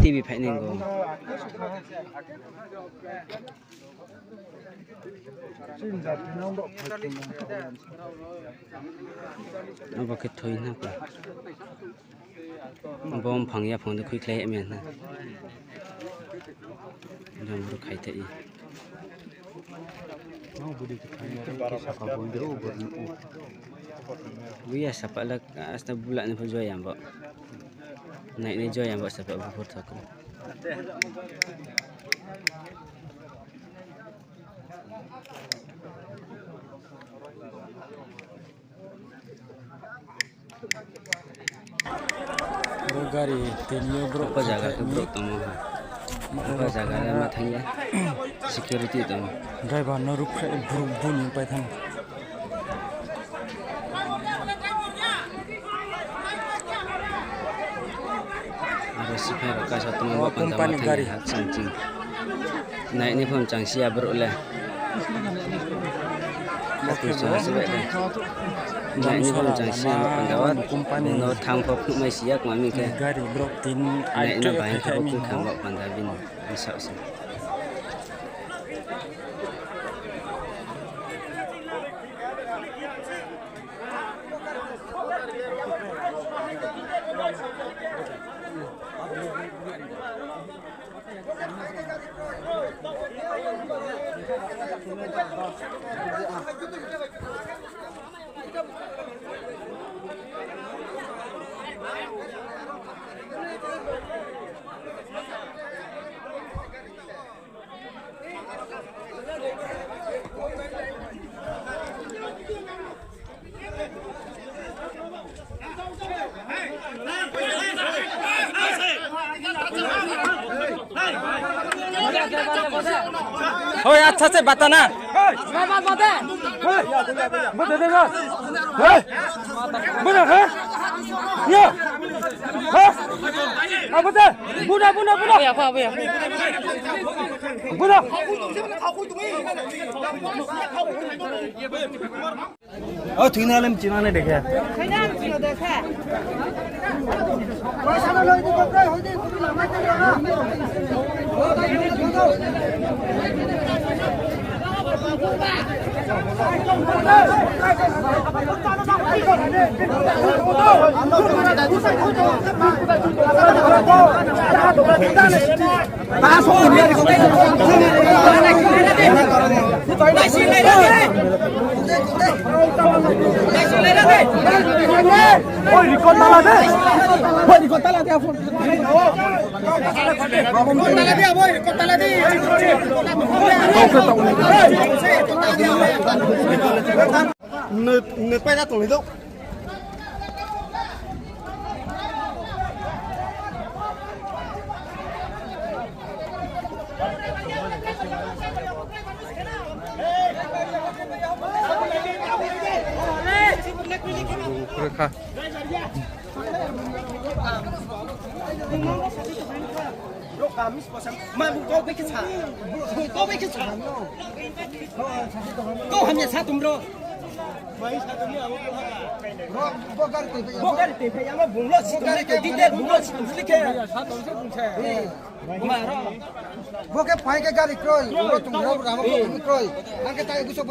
TV fighting go. Apa kethoy na ko. Bom phangya phang de khui klei amen na. Jom ru khai thai. Biya sapalak asta bulak ni joy am ba. Naik ni joy am ba sapak bufur tak. Gari tenyo bro apa jaga ke bro tamo apa jaga le mathang ya security tamo driver no ruk bun pai thang ada sipir ka satu membawa company gari sancing naik ni pun cangsia bro le Tapi sebab naik ni pun cangsia pendawat company no thang pop mai siak mami ke gari bro tin naik na bahan ke pun kham bak pandabin bisa sih Hoi अच्छा से बताना मैं बात बता बता देगा बता है ये अब बता बुना बुना बुना या क्या भैया बुना ओ थीना लेम चिना ने देखे थीना चिना देखे पैसा लो दे बता हो दे कुछ लगा Nực bay ra tổ lý dụng mà cô biết cái sản cô biết cái sản cô hàm nhận sát tùm rồi bố cái tiền phải ăn bún lót xịt cái đi đến bún lót xịt cái mà đó bố cái phải cái gari coi bố tung đâu làm bố coi ăn cái tay cứ